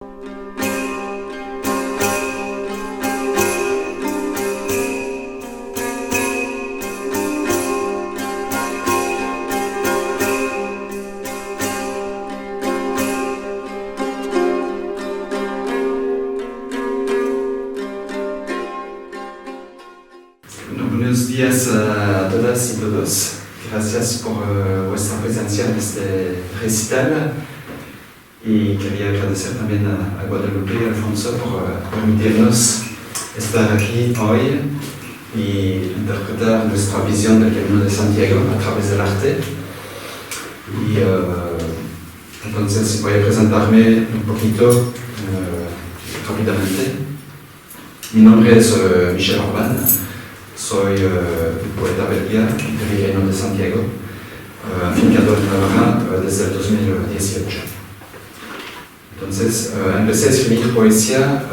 Buenos días a todas y todos. Gracias por vuestra presencia en este recital y quería agradecer también a Guadalupe y Alfonso por permitirnos estar aquí hoy y interpretar nuestra visión del Camino de Santiago a través del arte. Y entonces voy a presentarme un poquito rápidamente. Mi nombre es Michel Orban. Soy poeta belga peregrino de Santiago, afincado en Navarra desde el 2018. Entonces, empecé a escribir poesía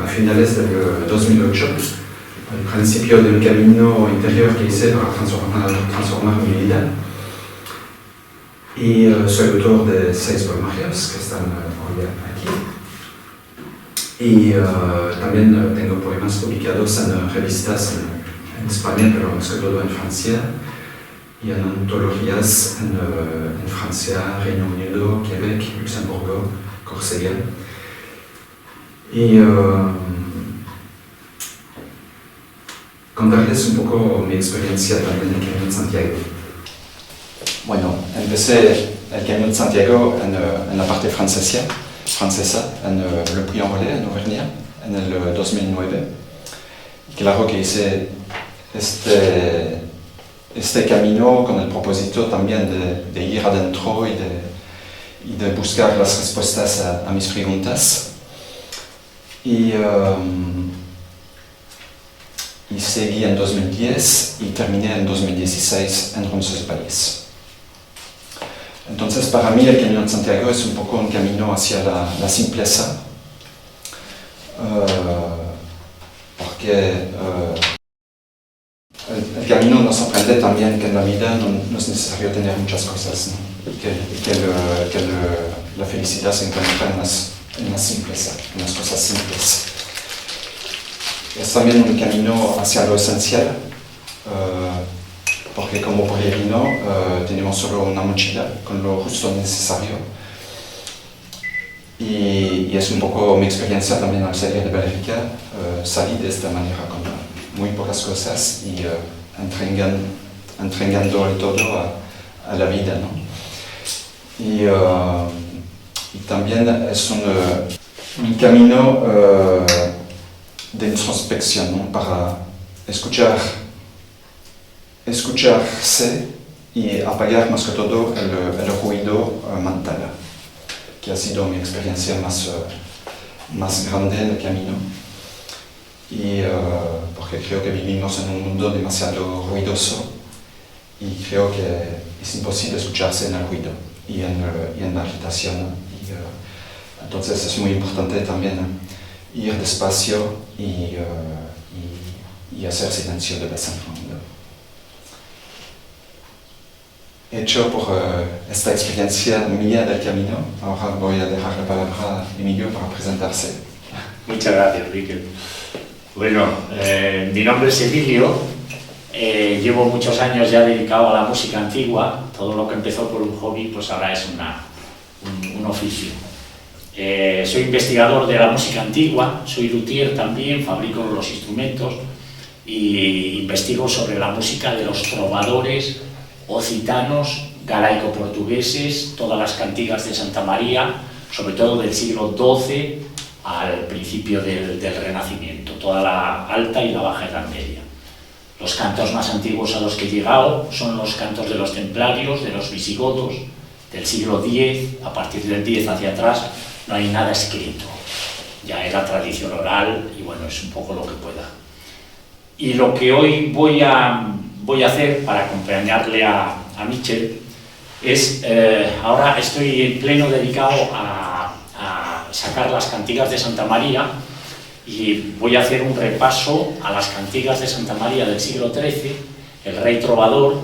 a finales del 2008, al principio de un camino interior que hice para transformar mi vida. Y soy autor de 6 poemarios que están hoy aquí. Y también tengo poemas publicados en revistas en España, pero sobre todo en Francia, y en antologías en Francia, Reino Unido, Quebec, Luxemburgo, Córcega. Y contarles un poco mi experiencia también en el Camino de Santiago. Bueno, empecé el Camino de Santiago en la parte francesa, en Le Puy-en-Velay, en Auvergne, en el 2009. Claro que hice este camino con el propósito también de ir adentro y de buscar las respuestas a mis preguntas. Y seguí en 2010 y terminé en 2016 en Roncesvalles de París. Entonces, para mí el Camino de Santiago es un poco un camino hacia la simpleza, porque el camino nos aprende también que en la vida no es necesario tener muchas cosas, ¿no? que la felicidad se encuentra en la simpleza, en las cosas simples. Es también un camino hacia lo esencial, porque como peregrino tenemos solo una mochila con lo justo necesario. Y es un poco mi experiencia también al salir de Bélgica. Salí de esta manera con muy pocas cosas y entregando el todo a la vida, ¿no? Y también es un camino de introspección, ¿no? Para escucharse y apagar más que todo el ruido mental, que ha sido mi experiencia más grande en el camino. Y porque creo que vivimos en un mundo demasiado ruidoso y creo que es imposible escucharse en el ruido y en la agitación. Entonces es muy importante también ir despacio y hacer silencio de vez en cuando. Hecho por esta experiencia mía del camino, ahora voy a dejar la palabra a Emilio para presentarse. Muchas gracias, Miquel. Bueno, mi nombre es Emilio, llevo muchos años ya dedicado a la música antigua. Todo lo que empezó por un hobby, pues ahora es un oficio. Soy investigador de la música antigua, soy luthier también, fabrico los instrumentos y investigo sobre la música de los trovadores occitanos, galaico-portugueses, todas las cantigas de Santa María, sobre todo del siglo XII al principio del Renacimiento, toda la Alta y la Baja Edad Media. Los cantos más antiguos a los que he llegado son los cantos de los templarios, de los visigodos, del siglo X. A partir del X hacia atrás no hay nada escrito, ya era tradición oral y bueno, es un poco lo que pueda. Y lo que hoy voy a hacer para acompañarle a Michel es, ahora estoy en pleno dedicado a sacar las cantigas de Santa María y voy a hacer un repaso a las cantigas de Santa María del siglo XIII. El rey trovador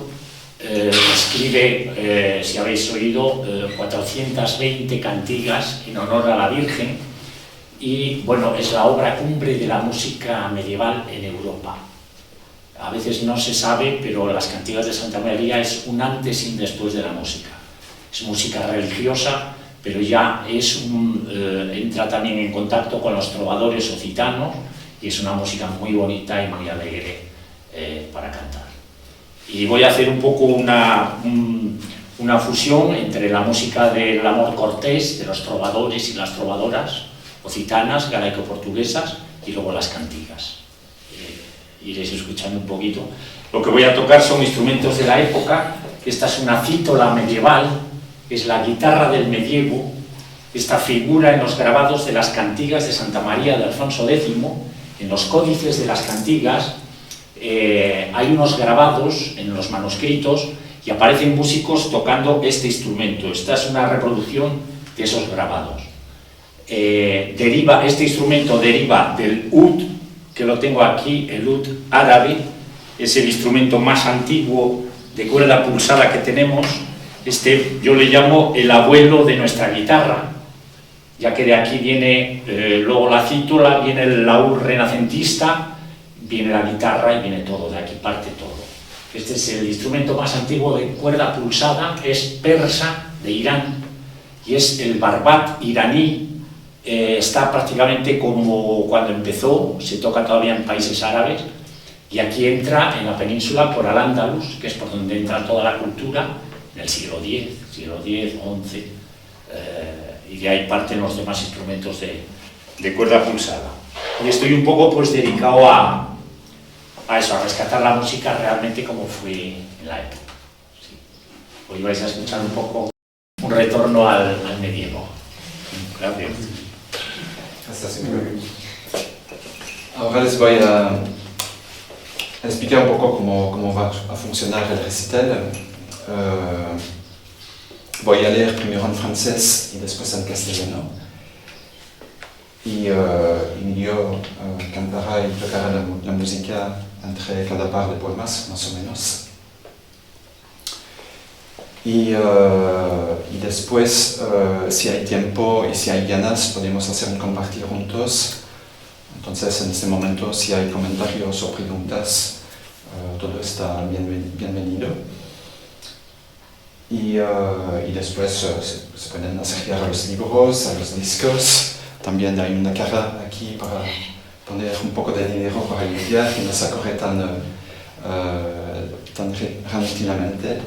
escribe, si habéis oído, 420 cantigas en honor a la Virgen y bueno, es la obra cumbre de la música medieval en Europa. A veces no se sabe, pero las cantigas de Santa María es un antes y un después de la música. Es música religiosa, pero ya entra también en contacto con los trovadores occitanos y es una música muy bonita y muy alegre para cantar. Y voy a hacer un poco una fusión entre la música del amor cortés, de los trovadores y las trovadoras occitanas, galaico-portuguesas, y luego las cantigas. Iréis escuchando un poquito. Lo que voy a tocar son instrumentos de la época. Esta es una cítola medieval, es la guitarra del medievo. Esta figura en los grabados de las cantigas de Santa María de Alfonso X, en los códices de las cantigas, hay unos grabados en los manuscritos y aparecen músicos tocando este instrumento. Esta es una reproducción de esos grabados. Este instrumento deriva del ud, que lo tengo aquí, el ud árabe, es el instrumento más antiguo de cuerda pulsada que tenemos. Yo le llamo el abuelo de nuestra guitarra, ya que de aquí viene luego la cítola, viene el laúd renacentista, viene la guitarra y viene todo, de aquí parte todo. Este es el instrumento más antiguo de cuerda pulsada, es persa, de Irán, y es el barbat iraní. Está prácticamente como cuando empezó, se toca todavía en países árabes, y aquí entra en la península por Al-Ándalus, que es por donde entra toda la cultura, en el siglo X, XI, y de ahí parten los demás instrumentos de cuerda pulsada. Y estoy un poco pues dedicado a eso, a rescatar la música realmente como fue en la época. Sí. Hoy vais a escuchar un poco un retorno al medievo. Gracias. Ahora les voy a explicar un poco cómo va a funcionar el recital. Voy a leer primero en francés y después en castellano. Y Emilio cantará y tocará la música entre cada par de poemas, más o menos. Y después, si hay tiempo y si hay ganas, podemos hacer un compartir juntos. Entonces, en este momento, si hay comentarios o preguntas, todo está bienvenido. Y después se pueden acercar a los libros, a los discos. También hay una caja aquí para poner un poco de dinero para limpiar, que no se corre tan repentinamente.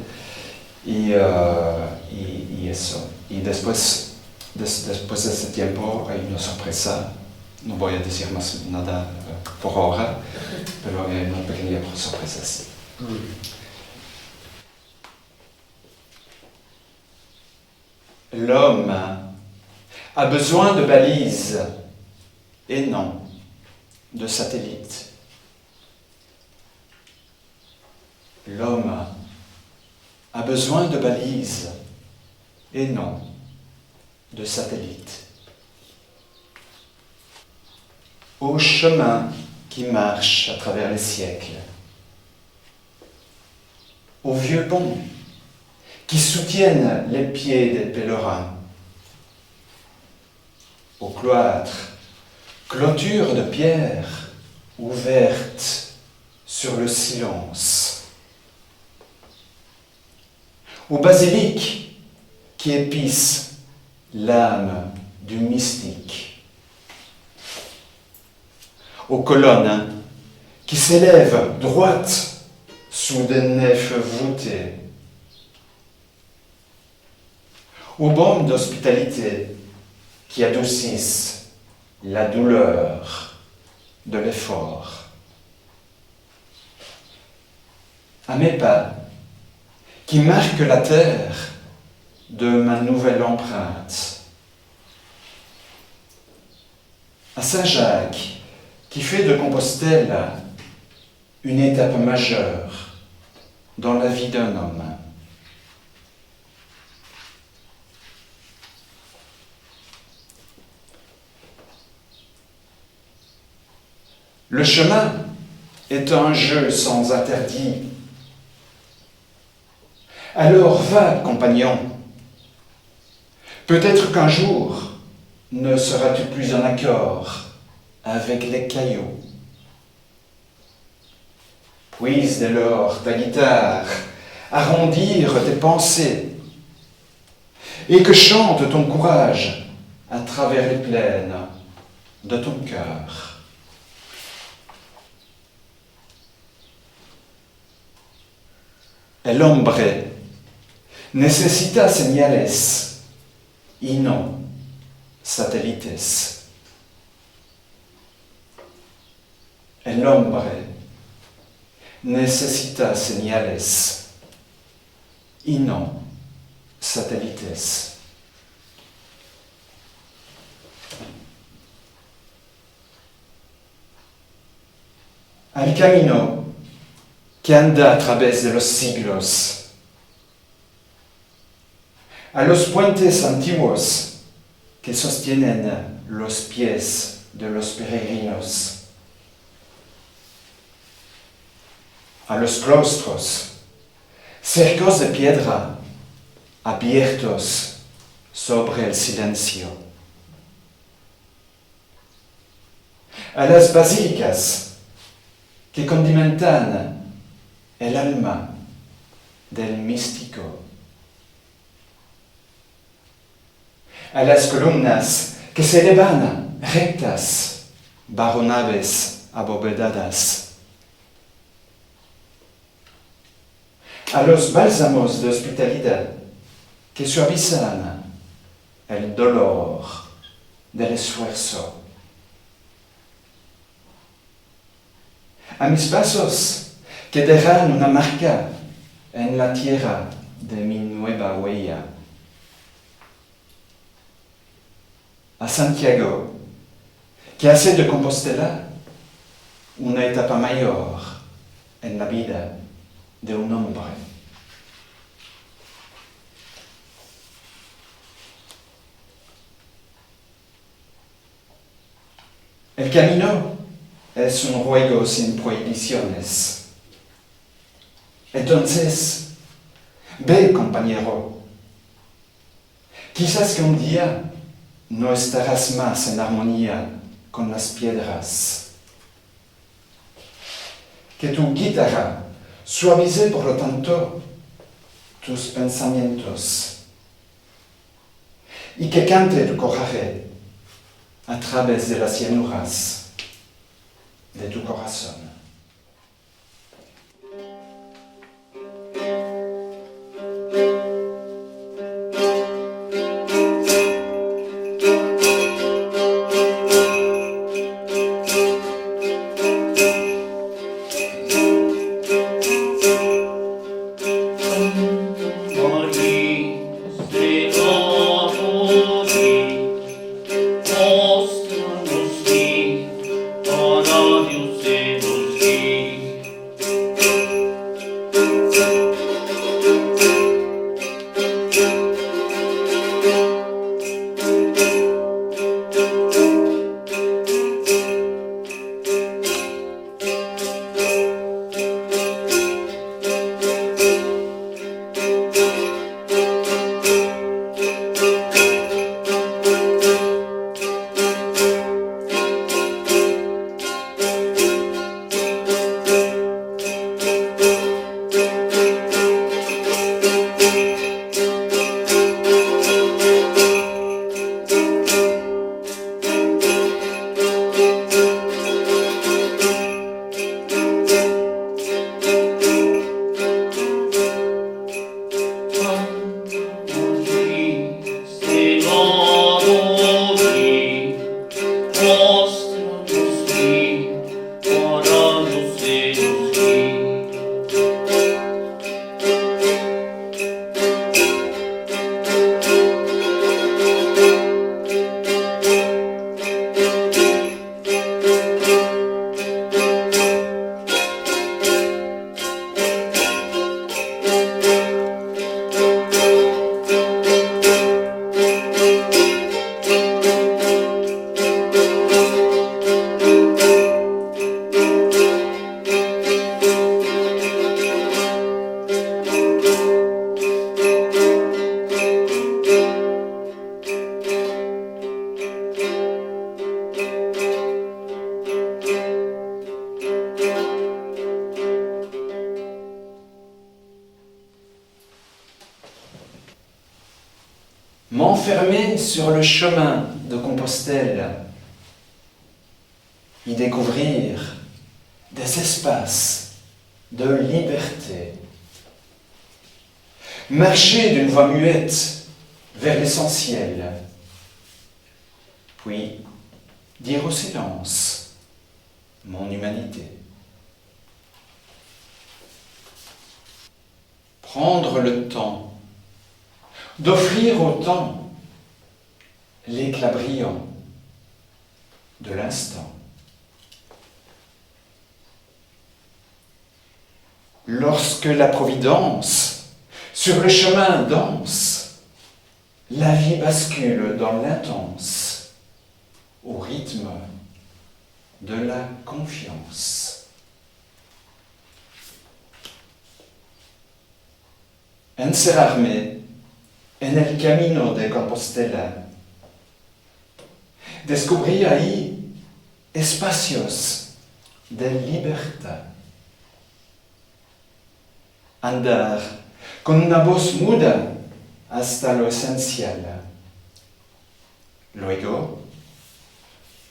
Y eso. Y después de ese tiempo hay una sorpresa. No voy a decir más nada por ahora, pero hay una pequeña sorpresa. Sí. L'homme a besoin de balises et non de satellites. L'homme a besoin de balises et non de satellites. Au chemin qui marche à travers les siècles, aux vieux ponts qui soutiennent les pieds des pèlerins, au cloître, clôture de pierre ouverte sur le silence, au basilic qui épice l'âme du mystique, aux colonnes qui s'élèvent droites sous des nefs voûtées, aux baumes d'hospitalité qui adoucissent la douleur de l'effort, à mes pas qui marquent la terre de ma nouvelle empreinte, à Saint-Jacques qui fait de Compostelle une étape majeure dans la vie d'un homme. Le chemin est un jeu sans interdit. Alors va, compagnon. Peut-être qu'un jour, ne seras-tu plus en accord avec les cailloux? Puise dès lors ta guitare, arrondir tes pensées, et que chante ton courage à travers les plaines de ton cœur. El hombre necesita señales y no satélites. El hombre necesita señales y no satélites. Al camino que anda a través de los siglos, a los puentes antiguos que sostienen los pies de los peregrinos, a los claustros, cercos de piedra abiertos sobre el silencio, a las basílicas que condimentan el alma del místico, a las columnas que se elevan rectas bajo naves abovedadas, a los bálsamos de hospitalidad que suavizan el dolor del esfuerzo, a mis pasos que dejan una marca en la tierra de mi nueva huella, a Santiago, que hace de Compostela una etapa mayor en la vida de un hombre. El camino es un juego sin prohibiciones. Entonces, ve, compañero. Quizás que un día no estarás más en armonía con las piedras. Que tu guitarra suavice, por lo tanto, tus pensamientos. Y que cante tu coraje a través de las llanuras de tu corazón. Dios m'enfermer sur le chemin de Compostelle, y découvrir des espaces de liberté, marcher d'une voie muette vers l'essentiel, puis dire au silence mon humanité. Prendre le temps d'offrir au temps l'éclat brillant de l'instant. Lorsque la Providence, sur le chemin danse, la vie bascule dans l'intense, au rythme de la confiance. Encerrarme en el camino de Compostela, descubrir ahí espacios de libertad. Andar con una voz muda hasta lo esencial. Luego,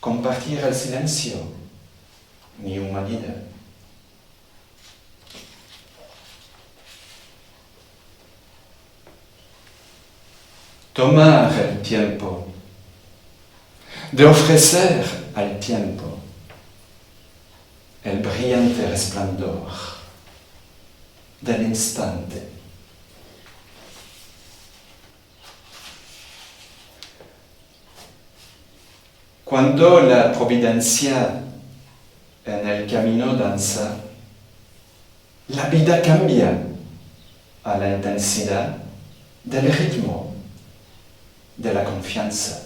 compartir el silencio, mi humanidad. Tomar el tiempo, de ofrecer al tiempo el brillante resplandor del instante. Cuando la providencia en el camino danza, la vida cambia a la intensidad del ritmo de la confianza.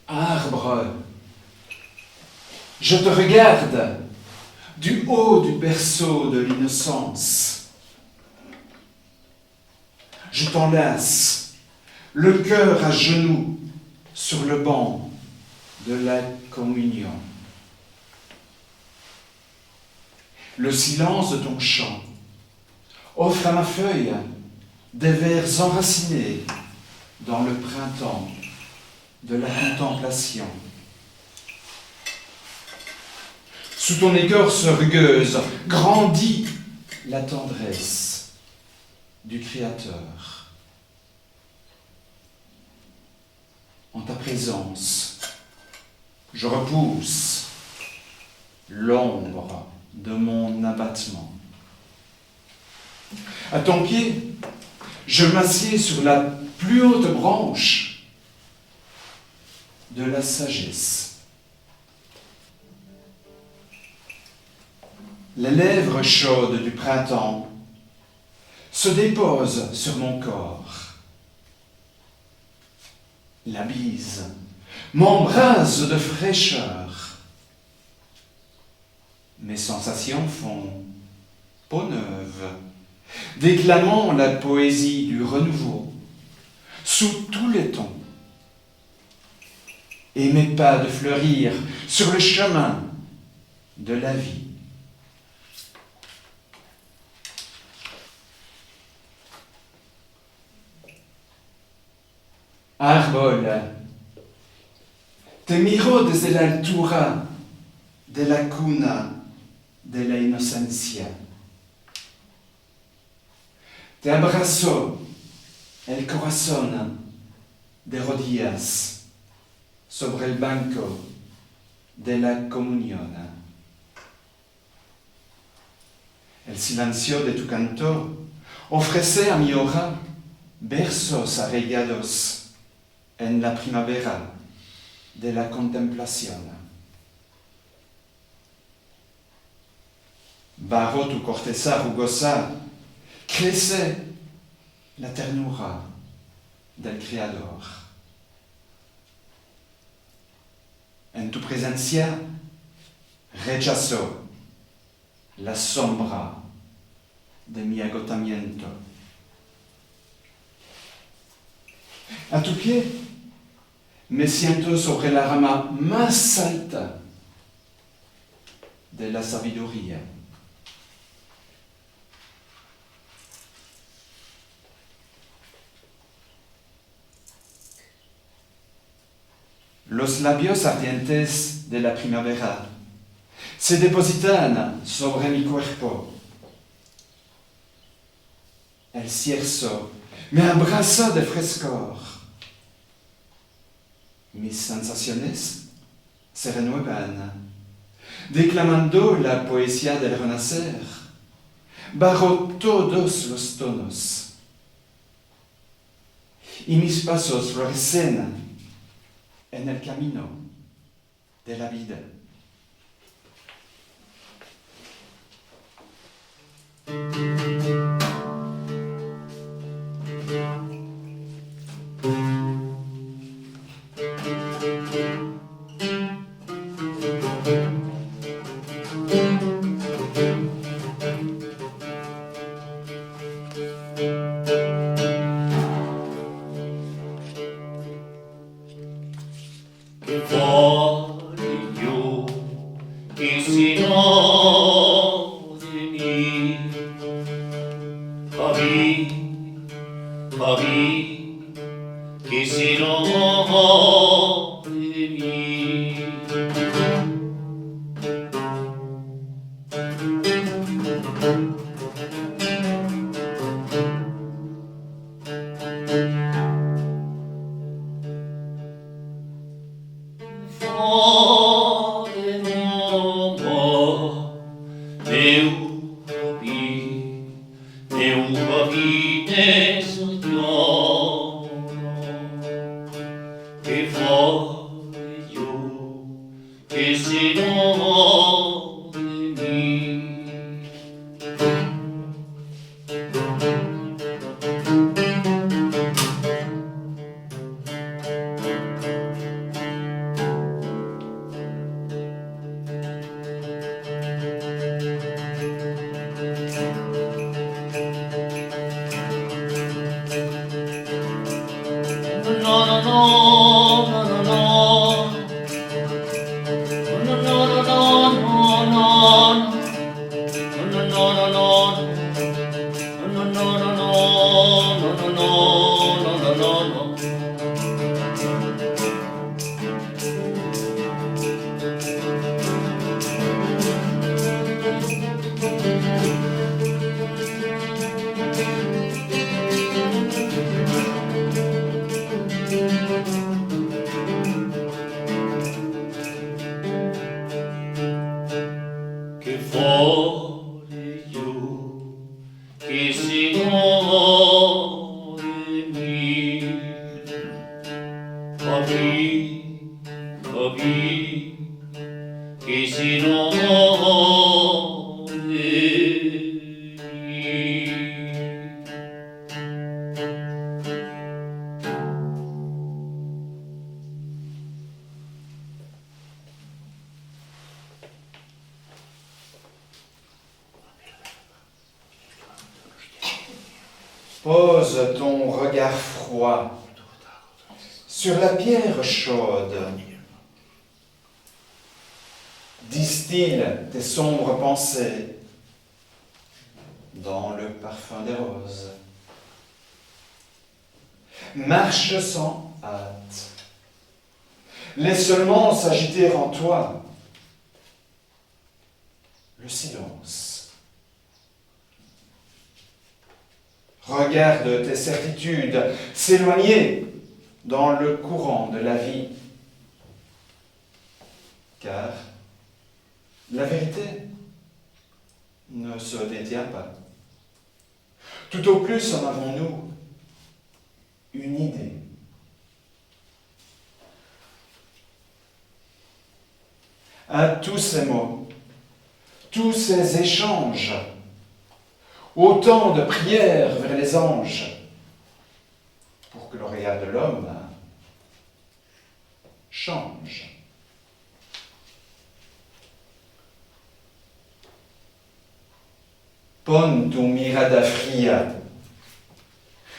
Arbre, je te regarde du haut du berceau de l'innocence. Je t'enlace, le cœur à genoux sur le banc de la communion. Le silence de ton chant offre à ma feuille des vers enracinés dans le printemps de la contemplation. Sous ton écorce rugueuse grandit la tendresse du Créateur. En ta présence. Je repousse l'ombre de mon abattement. À ton pied, je m'assieds sur la plus haute branche de la sagesse. Les lèvres chaudes du printemps se déposent sur mon corps. La bise m'embrase de fraîcheur. Mes sensations font peau neuve, déclamant la poésie du renouveau sous tous les tons. Et mes pas de fleurir sur le chemin de la vie. Árbol, te miro desde la altura de la cuna de la inocencia. Te abrazo el corazón de rodillas sobre el banco de la comunión. El silencio de tu canto ofrece a mi hora versos arraigados en la primavera de la contemplación. Bajo tu corteza rugosa crece la ternura del Creador. En tu presencia rechazo la sombra de mi agotamiento. A tu pie, me siento sobre la rama más alta de la sabiduría. Los labios ardientes de la primavera se depositan sobre mi cuerpo. El cierzo me abraza de frescor. Mis sensaciones se renuevan, declamando la poesía del renacer, bajo todos los tonos. Y mis pasos florecen en el camino de la vida. no, no, no, no, no, no, no, no. Pose ton regard froid sur la pierre chaude. Distille tes sombres pensées dans le parfum des roses. Marche sans hâte. Laisse seulement s'agiter en toi le silence. Regarde tes certitudes s'éloigner dans le courant de la vie. Car la vérité ne se détient pas. Tout au plus en avons-nous une idée. À tous ces mots, tous ces échanges, autant de prières vers les anges, pour que le regard de l'homme change. Pon tu mirada fría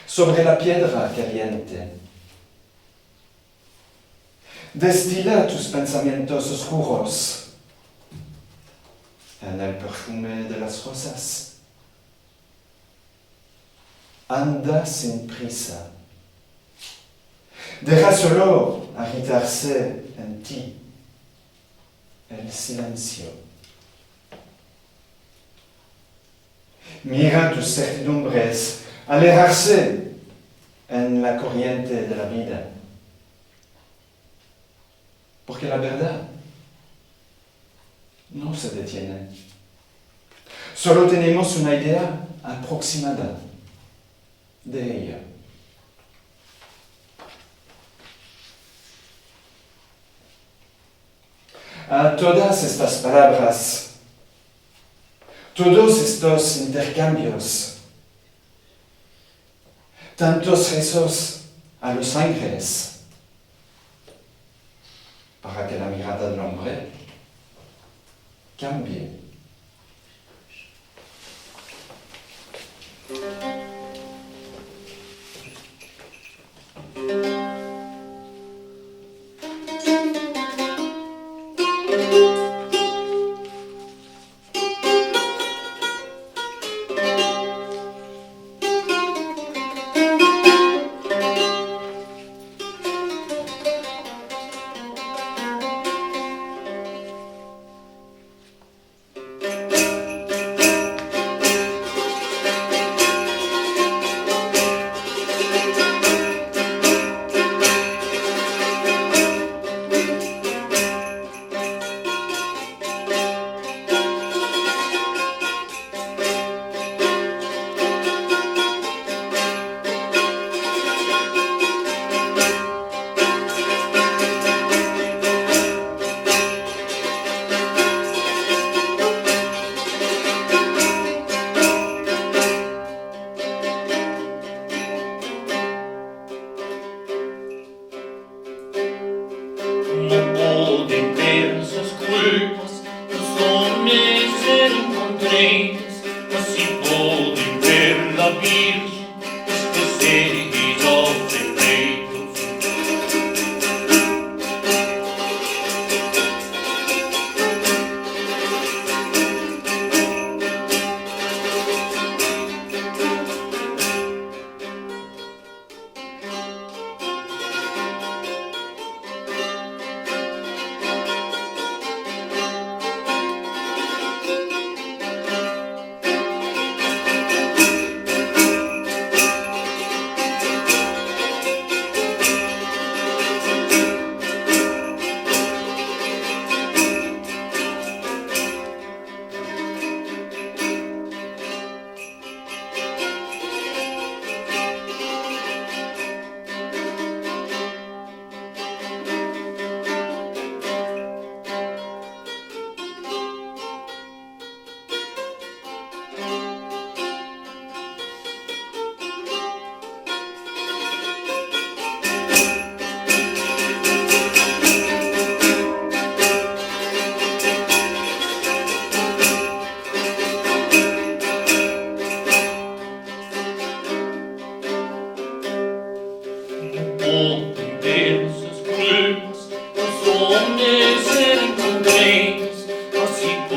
sobre la piedra caliente. Destila tus pensamientos oscuros en el perfume de las rosas. Anda sin prisa. Deja solo agitarse en ti el silencio. Mira tus certidumbres alejarse en la corriente de la vida. Porque la verdad no se detiene. Solo tenemos una idea aproximada de ella. A todas estas palabras, todos estos intercambios, tantos rezos a los ángeles, para que la mirada del hombre cambie.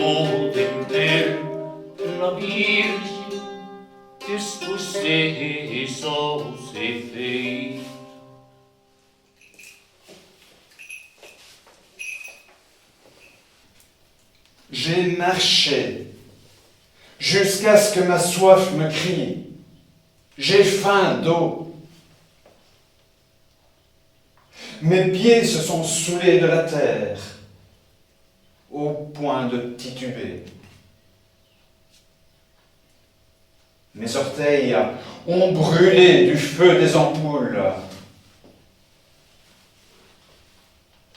pueden ver la Virgen después de eso se fue. J'ai marché jusqu'à ce que ma soif me crie. J'ai faim d'eau. Mes pieds se sont saoulés de la terre au point de tituber. Mes orteils ont brûlé du feu des ampoules.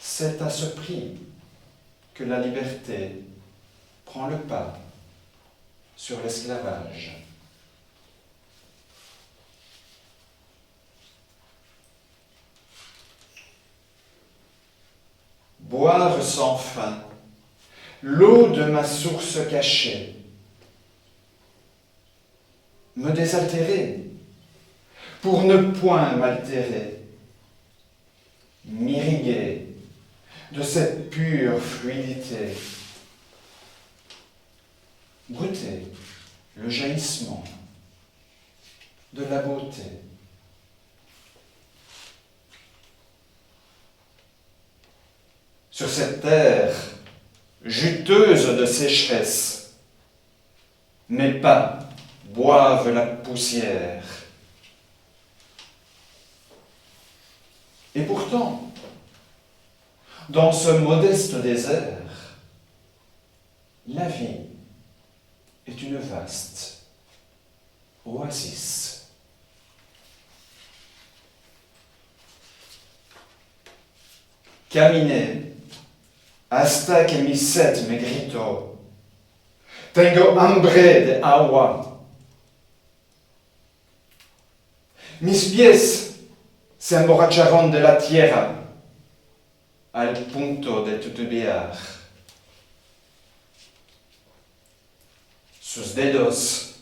C'est à ce prix que la liberté prend le pas sur l'esclavage. Boire sans fin l'eau de ma source cachée, me désaltérer pour ne point m'altérer, m'irriguer de cette pure fluidité, goûter le jaillissement de la beauté. Sur cette terre juteuse de sécheresse, mes pas boivent la poussière. Et pourtant, dans ce modeste désert, la vie est une vaste oasis. Caminé hasta que mi sed me gritó, tengo hambre de agua. Mis pies se emborracharon de la tierra al punto de titubear. Sus dedos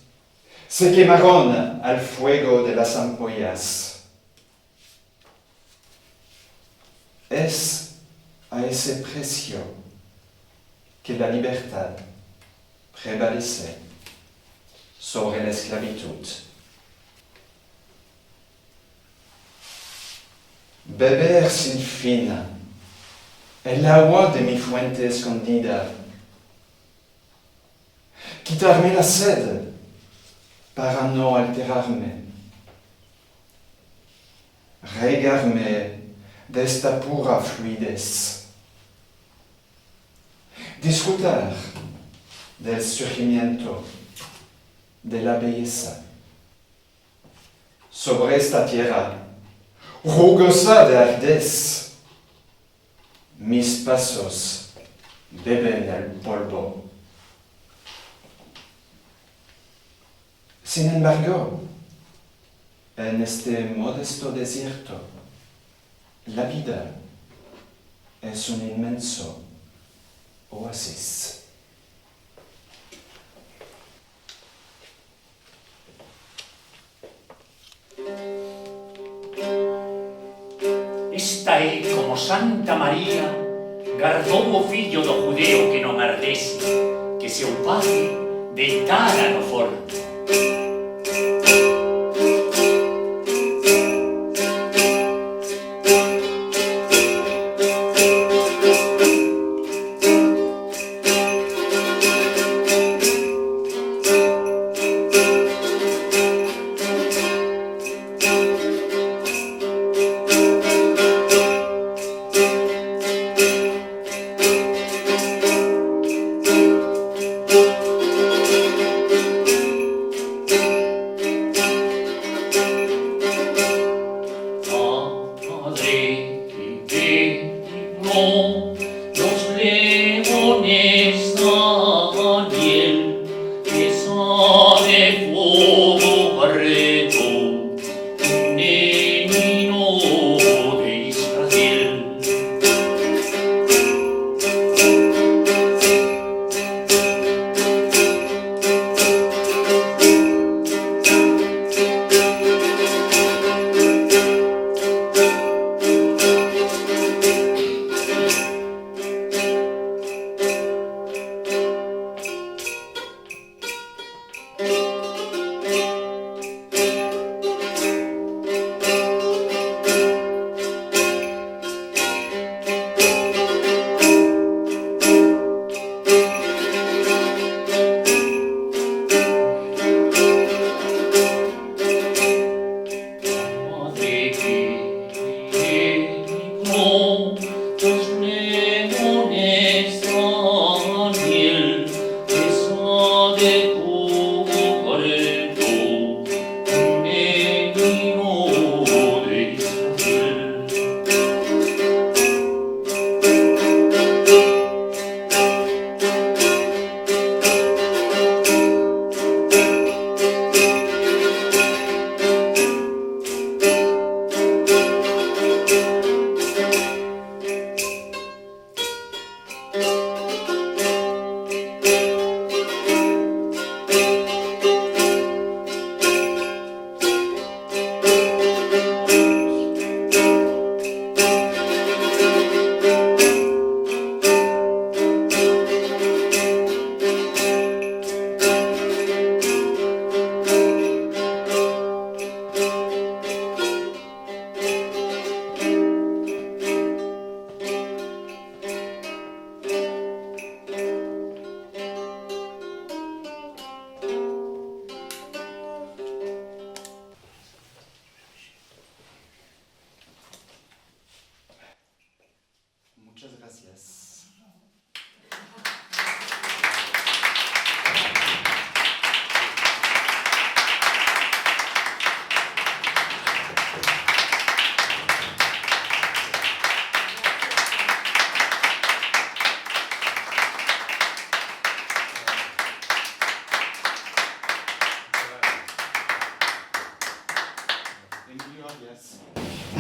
se quemaron al fuego de las ampollas. Es a ese precio que la libertad prevalece sobre la esclavitud. Beber sin fin el agua de mi fuente escondida, quitarme la sed para no alterarme, regarme de esta pura fluidez, disfrutar del surgimiento de la belleza. Sobre esta tierra rugosa de ardez, mis pasos beben el polvo. Sin embargo, en este modesto desierto, la vida es un inmenso oasis. Estai como Santa María, guardou o fillo do judeo que non ardese, que seu padre deitara no forno.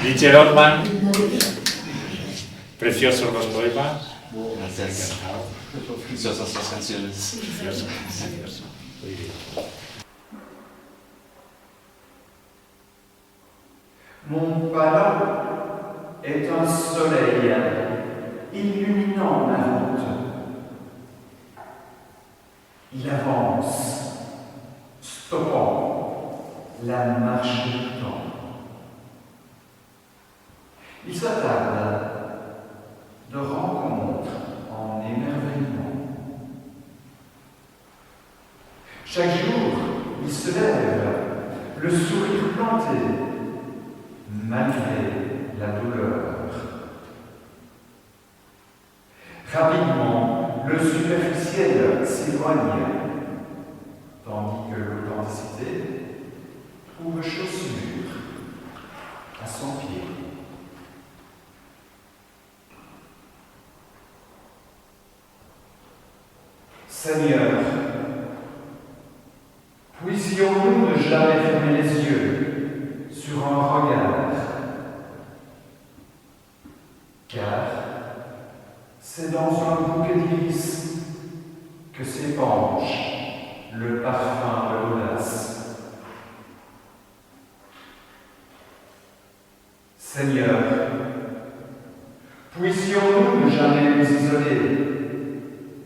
Richard Ottman, preciosos los poemas. Gracias. Preciosas las canciones. Precioso, precioso. Muy bien. Mon palais est un soleil illuminant ma route. Il avance, stoppant la marche du temps. Il s'attarde de rencontre en émerveillement. Chaque jour, il se lève, le sourire planté, malgré la douleur. Rapidement, le superficiel s'éloigne, tandis que l'authenticité trouve chaussure à son pied. Seigneur, puissions-nous ne jamais fermer les yeux sur un regard, car c'est dans un bouquet d'iris que s'épanche le parfum de l'audace. Seigneur, puissions-nous ne jamais nous isoler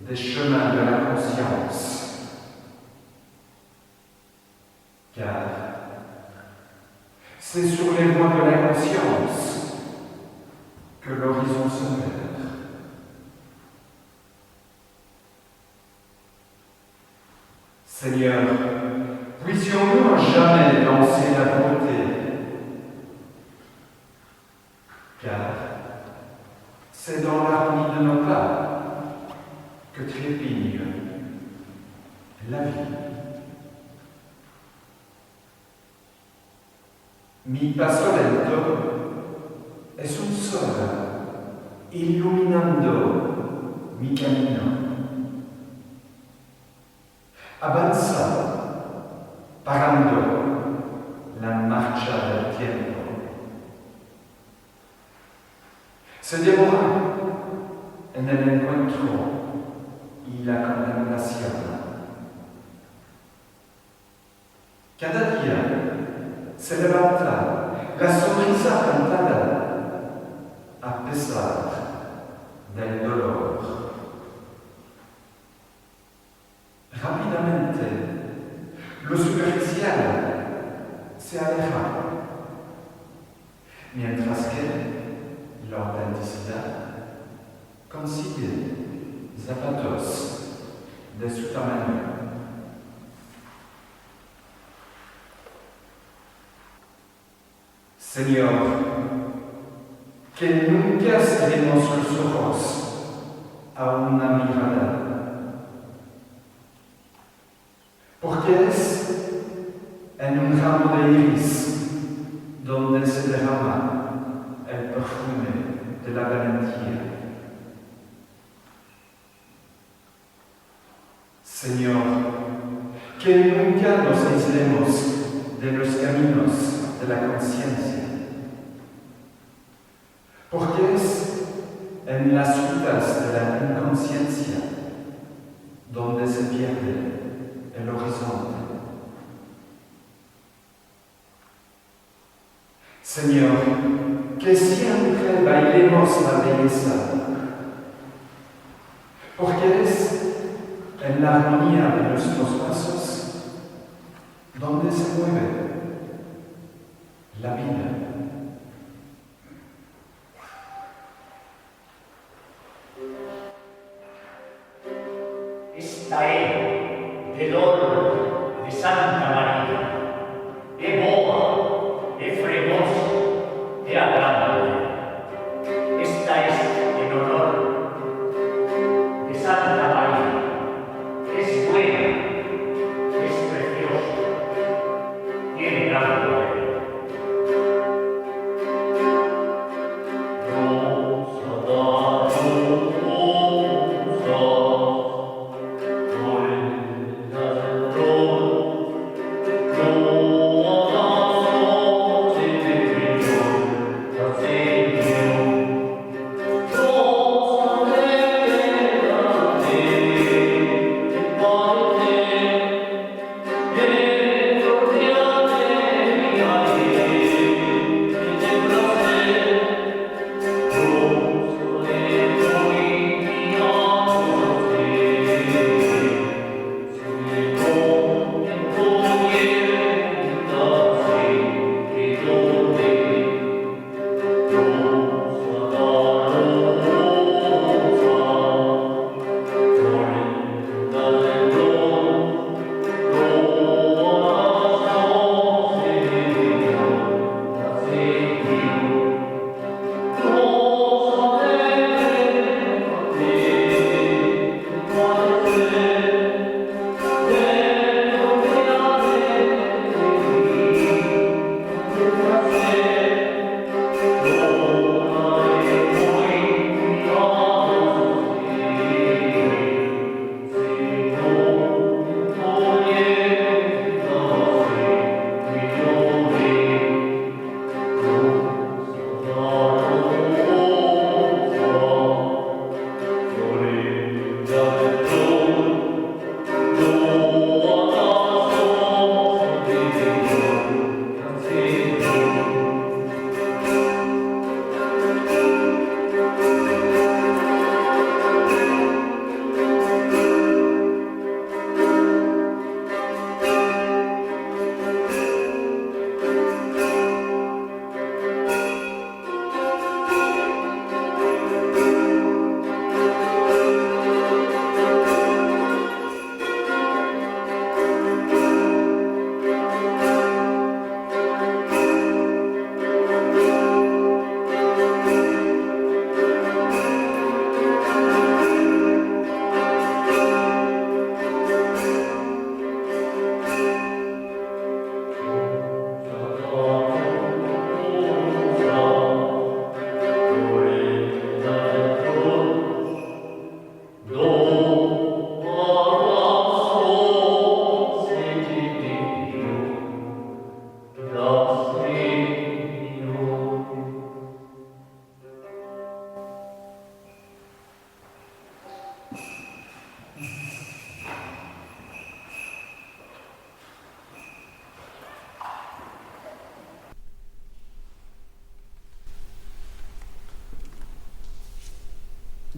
des chemins de la conscience, car c'est sur les voies de la conscience que l'horizon se perd. Seigneur, puissions-nous à jamais danser la beauté, car c'est dans l'harmonie de nos pas que trépigne la vie. Mi passo lento es un sol illuminando mi camino. Avanza, parando la marcha del tiempo. Se demora en el encuentro y la contemplación. Cada día se levanta la sonrisa cantada a pesar del dolor. Rápidamente, lo superficial se aleja, mientras que la autenticidad consigue zapatos de su tamaño. Señor, que nunca cerremos los ojos a una mirada, porque es en un ramo de iris donde se derrama el perfume de la valentía. Señor, que nunca nos aislemos de los caminos de la conciencia, porque es en las rutas de la inconsciencia donde se pierde el horizonte. Señor, que siempre bailemos la belleza, porque es en la armonía de nuestros pasos donde se mueve la vida. Esta es del oro de Santa María, de boa, de fregoso, de agradable. Esta es en honor de Santa María. Es buena, es preciosa, tiene gran poder.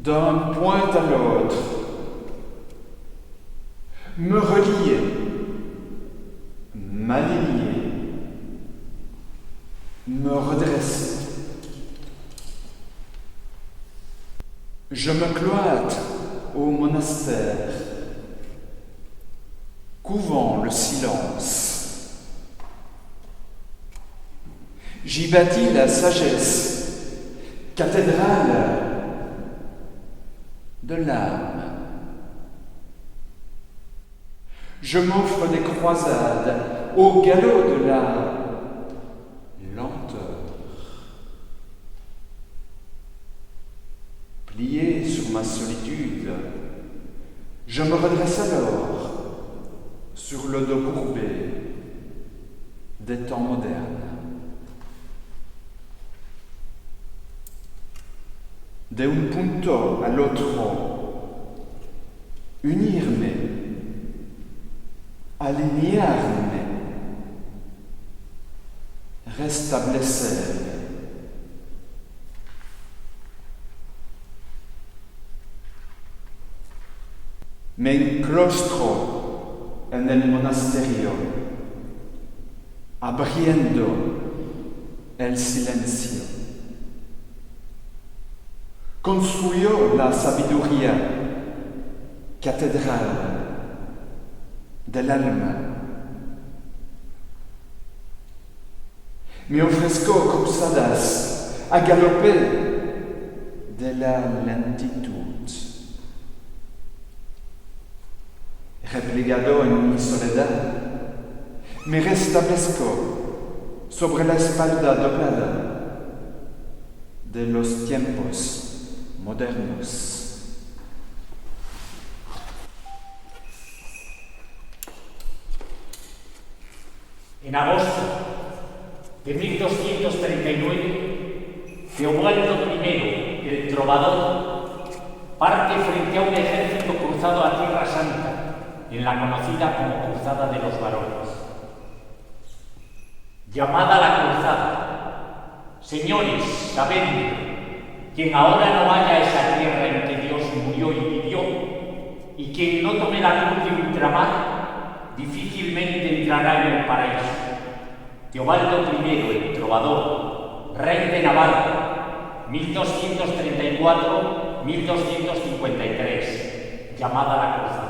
d'un point à l'autre, me relier, m'aligner, me redresser. Je me cloître au monastère, couvant le silence. J'y bâtis la sagesse, cathédrale de l'âme. Je m'offre des croisades au galop de la lenteur. Plié sur ma solitude, je me redresse alors sur le dos courbé des temps modernes. De un punto all'altro, unirme, alinearme, restablecerme. Me enclostro en el monasterio, abriendo el silencio. Construyó la sabiduría, catedral del alma. Me ofrezco cruzadas a galope de la lentitud. Replegado en mi soledad, me restablezco sobre la espalda doblada de los tiempos modernos. En agosto de 1239, Teobaldo I, el trovador, parte frente a un ejército cruzado a Tierra Santa, en la conocida como Cruzada de los Varones. Llamada la Cruzada, señores, sabed, quien ahora no haya esa tierra en que Dios murió y vivió, y quien no tome la cruz de ultramar, difícilmente entrará en el paraíso. Teobaldo I, el trovador, rey de Navarra, 1234-1253, llamada la Cruzada.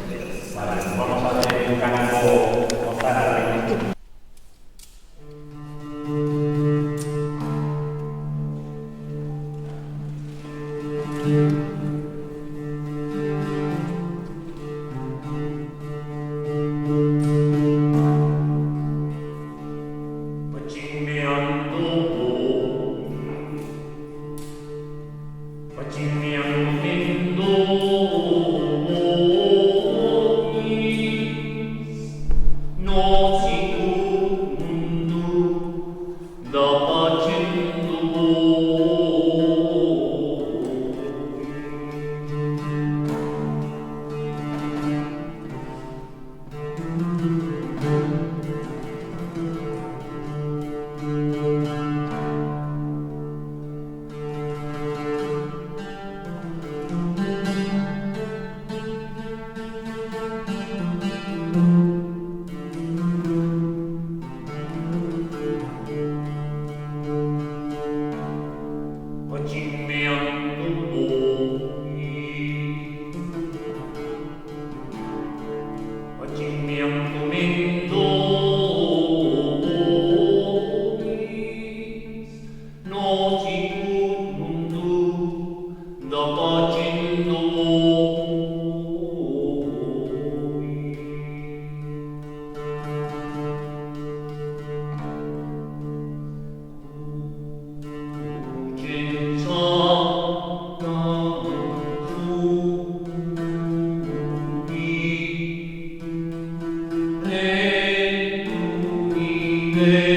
Vale, vamos a hacer un canal con Zara. Amen.